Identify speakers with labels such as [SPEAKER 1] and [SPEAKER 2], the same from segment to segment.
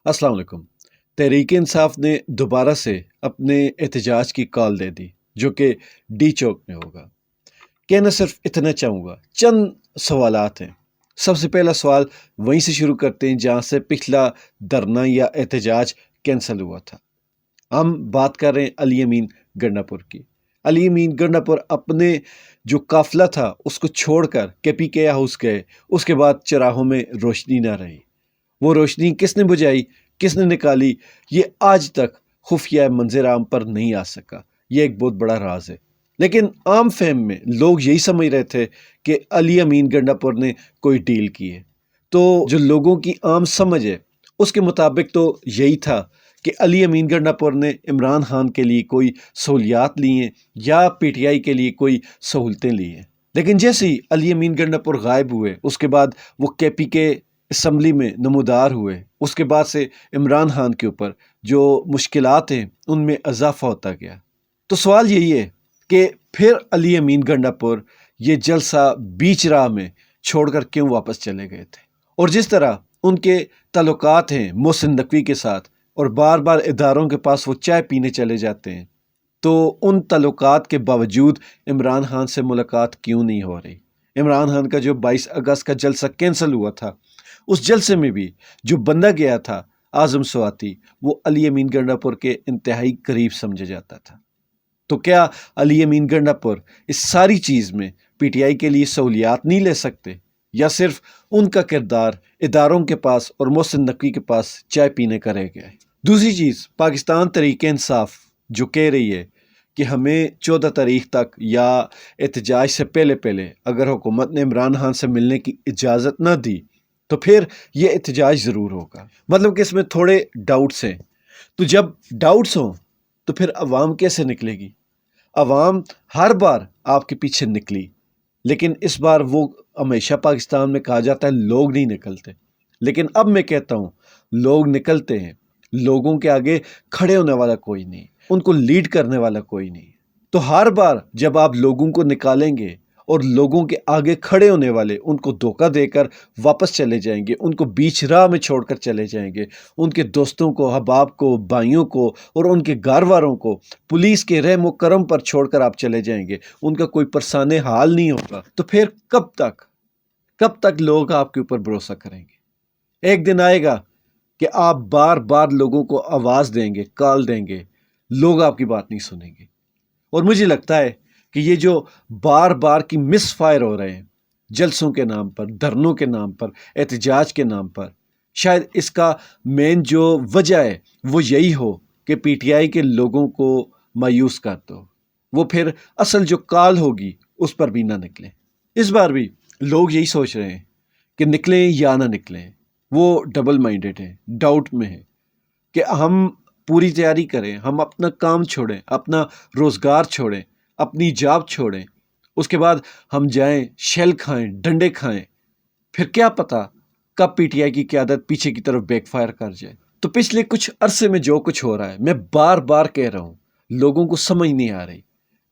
[SPEAKER 1] अस्सलाम वालेकुम। तहरीक इंसाफ ने दोबारा से अपने एहतजाज की कॉल दे दी, जो कि डी चौक में होगा। कहना सिर्फ इतना चाहूँगा, चंद सवालात हैं। सबसे पहला सवाल वहीं से शुरू करते हैं जहाँ से पिछला धरना या एहतजाज कैंसिल हुआ था। हम बात कर रहे हैं अली अमीन गंडापुर की। अली अमीन गंडापुर अपने जो काफिला था उसको छोड़कर KPK हाउस गए। उसके बाद चराहों में रोशनी ना रही। वो रोशनी किसने बुझाई, किसने निकाली, ये आज तक खुफिया मंजर आम पर नहीं आ सका। ये एक बहुत बड़ा राज है। लेकिन आम फहम में लोग यही समझ रहे थे कि अली अमीन गंडापुर ने कोई डील की है। तो जो लोगों की आम समझ है उसके मुताबिक तो यही था कि अली अमीन गंडापुर ने इमरान खान के लिए कोई सहूलियात ली हैं या PTI के लिए कोई सहूलतें ली हैं। लेकिन जैसे ही अली अमीन गंडापुर गायब हुए उसके बाद वो KPK असम्बली में नमूदार हुए। उसके बाद से इमरान खान के ऊपर जो मुश्किलात हैं उनमें इजाफा होता गया। तो सवाल यही है कि फिर अली अमीन गंडापुर ये जलसा बीच राह में छोड़कर क्यों वापस चले गए थे। और जिस तरह उनके ताल्लुकात हैं मोहसिन नकवी के साथ और बार बार इदारों के पास वो चाय पीने चले जाते हैं, तो उन ताल्लुकात के बावजूद इमरान खान से मुलाकात क्यों नहीं हो रही। इमरान खान का जो 22 अगस्त का जलसा कैंसिल हुआ था, उस जलसे में भी जो बंदा गया था आज़म स्वाति, वो अली अमीन गंडापुर के इंतहाई करीब समझा जाता था। तो क्या अली अमीन गंडापुर इस सारी चीज़ में PTI के लिए सहूलियात नहीं ले सकते, या सिर्फ उनका किरदार इदारों के पास और मोहसिन नकवी के पास चाय पीने का रह गया है। दूसरी चीज़, पाकिस्तान तहरीक इंसाफ जो कह रही है कि हमें 14 तारीख तक या एहतजाज से पहले पहले अगर हुकूमत ने इमरान खान से मिलने की इजाज़त ना दी तो फिर ये एहतजाज ज़रूर होगा। मतलब कि इसमें थोड़े डाउट्स हैं। तो जब डाउट्स हों तो फिर अवाम कैसे निकलेगी। अवाम हर बार आपके पीछे निकली, लेकिन इस बार वो हमेशा पाकिस्तान में कहा जाता है लोग नहीं निकलते, लेकिन अब मैं कहता हूँ लोग निकलते हैं। लोगों के आगे खड़े होने वाला कोई नहीं, उनको लीड करने वाला कोई नहीं। तो हर बार जब आप लोगों को निकालेंगे और लोगों के आगे खड़े होने वाले उनको धोखा देकर वापस चले जाएंगे, उनको बीच राह में छोड़कर चले जाएंगे, उनके दोस्तों को, हबाब को, भाइयों को और उनके घर वालों को पुलिस के रहम करम पर छोड़कर आप चले जाएंगे, उनका कोई परसाने हाल नहीं होगा, तो फिर कब तक लोग आपके ऊपर भरोसा करेंगे। एक दिन आएगा कि आप बार बार लोगों को आवाज़ देंगे, कॉल देंगे, लोग आपकी बात नहीं सुनेंगे। और मुझे लगता है कि ये जो बार बार की मिस फायर हो रहे हैं जलसों के नाम पर, धरनों के नाम पर, एहतजाज के नाम पर, शायद इसका मेन जो वजह है वो यही हो कि PTI के लोगों को मायूस कर दो, वो फिर असल जो काल होगी उस पर भी ना निकले। इस बार भी लोग यही सोच रहे हैं कि निकलें या ना निकलें। वो डबल माइंडेड है, डाउट में है कि हम पूरी तैयारी करें, हम अपना काम छोड़ें, अपना रोज़गार छोड़ें, अपनी जॉब छोड़ें, उसके बाद हम जाएं, शेल खाएं, डंडे खाएं, फिर क्या पता कब PTI की क़यादत पीछे की तरफ बैकफायर कर जाए। तो पिछले कुछ अरसे में जो कुछ हो रहा है, मैं बार बार कह रहा हूँ, लोगों को समझ नहीं आ रही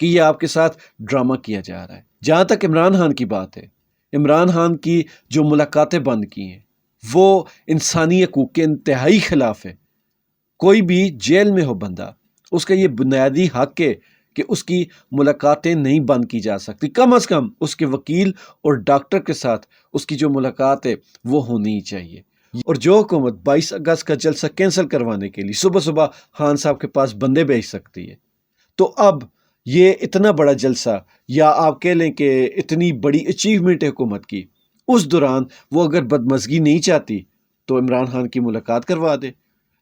[SPEAKER 1] कि ये आपके साथ ड्रामा किया जा रहा है। जहाँ तक इमरान खान की बात है, इमरान खान की जो मुलाकातें बंद की हैं वो इंसानी हकूक़ के इंतहाई खिलाफ है। कोई भी जेल में हो बंदा, उसका ये बुनियादी हक है कि उसकी मुलाकातें नहीं बंद की जा सकती। कम से कम उसके वकील और डॉक्टर के साथ उसकी जो मुलाकात है वो होनी ही चाहिए। और जो हुकूमत 22 अगस्त का जलसा कैंसिल करवाने के लिए सुबह सुबह खान साहब के पास बंदे भेज सकती है, तो अब ये इतना बड़ा जलसा, या आप कह लें कि इतनी बड़ी अचीवमेंट है हुकूमत की, उस दौरान वो अगर बदमज़गी नहीं चाहती तो इमरान खान की मुलाकात करवा दे।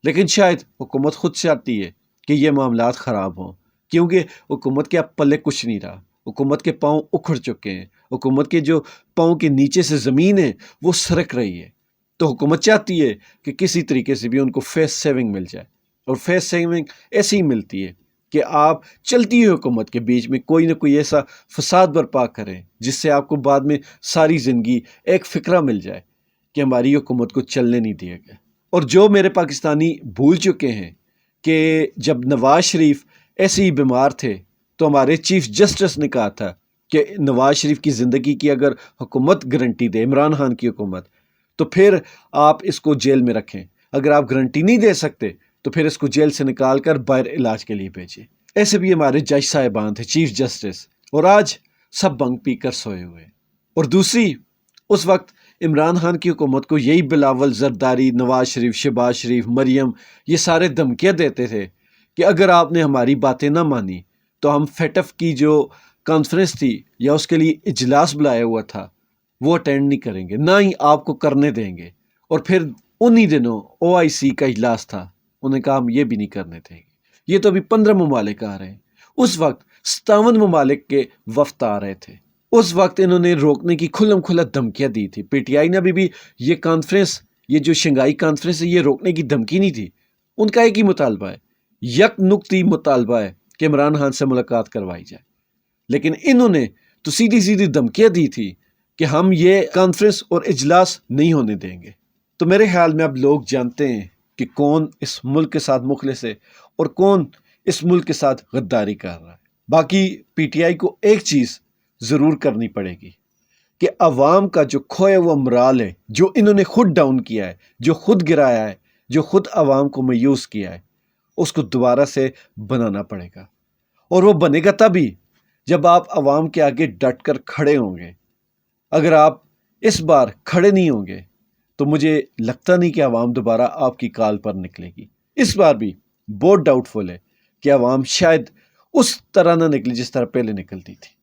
[SPEAKER 1] लेकिन शायद हुकूमत खुद चाहती है कि ये मामलात ख़राब हों, क्योंकि हुकूमत के अब पल्ले कुछ नहीं रहा। हुकूमत के पाँव उखड़ चुके हैं, हुकूमत के जो पाँव के नीचे से ज़मीन है वो सरक रही है। तो हुकूमत चाहती है कि किसी तरीके से भी उनको फेस सेविंग मिल जाए, और फेस सेविंग ऐसी ही मिलती है कि आप चलती हुई हुकूमत के बीच में कोई ना कोई ऐसा फसाद बर्पा करें जिससे आपको बाद में सारी ज़िंदगी एक फ़िक्रा मिल जाए कि हमारी हुकूमत को चलने नहीं दिया गया। और जो मेरे पाकिस्तानी भूल चुके हैं कि जब नवाज शरीफ ऐसे ही बीमार थे तो हमारे चीफ जस्टिस ने कहा था कि नवाज शरीफ की ज़िंदगी की अगर हुकूमत गारंटी दे, इमरान खान की हुकूमत, तो फिर आप इसको जेल में रखें। اگر آپ گارنٹی نہیں دے سکتے تو پھر اس کو جیل سے نکال کر باہر علاج کے لیے بھیجیں۔ ایسے بھی ہمارے جج صاحبان تھے، چیف جسٹس، اور آج سب بنک پی کر سوئے ہوئے۔ اور دوسری، اس وقت عمران خان کی حکومت کو یہی بلاول، زرداری، نواز شریف، شہباز شریف، مریم، یہ سارے دھمکیاں دیتے تھے کہ اگر آپ نے ہماری باتیں نہ مانی تو ہم فیٹف کی جو کانفرنس تھی یا اس کے لیے اجلاس بلایا ہوا تھا وہ اٹینڈ نہیں کریں گے، نہ ہی آپ کو کرنے دیں گے۔ اور پھر انہی دنوں OIC کا اجلاس تھا، انہوں نے کہا ہم یہ بھی نہیں کرنے دیں گے۔ یہ تو ابھی 15 ممالک آ رہے ہیں، اس وقت 57 ممالک کے وفد آ رہے تھے۔ اس وقت انہوں نے روکنے کی کھلم کھلا دھمکیاں دی تھی۔ PTI نے بھی یہ کانفرنس، یہ جو شنگھائی کانفرنس ہے، یہ روکنے کی دھمکی نہیں تھی۔ ان کا ایک ہی مطالبہ ہے، یک نکتی مطالبہ ہے کہ عمران خان سے ملاقات کروائی جائے، لیکن انہوں نے تو سیدھی سیدھی دھمکیاں دی تھی کہ ہم یہ کانفرنس اور اجلاس نہیں ہونے دیں گے۔ تو میرے خیال میں اب لوگ جانتے ہیں کہ کون اس ملک کے ساتھ مخلص ہے اور کون اس ملک کے ساتھ غداری کر رہا ہے۔ باقی PTI کو ایک چیز ضرور کرنی پڑے گی کہ عوام کا جو کھویا ہوا مرال ہے، جو انہوں نے خود ڈاؤن کیا ہے، جو خود گرایا ہے، جو خود عوام کو مایوس کیا ہے، اس کو دوبارہ سے بنانا پڑے گا۔ اور وہ بنے گا تبھی جب آپ عوام کے آگے ڈٹ کر کھڑے ہوں گے۔ اگر آپ اس بار کھڑے نہیں ہوں گے تو مجھے لگتا نہیں کہ عوام دوبارہ آپ کی کال پر نکلے گی۔ اس بار بھی بہت ڈاؤٹ فل ہے کہ عوام شاید اس طرح نہ نکلے جس طرح پہلے نکلتی تھی۔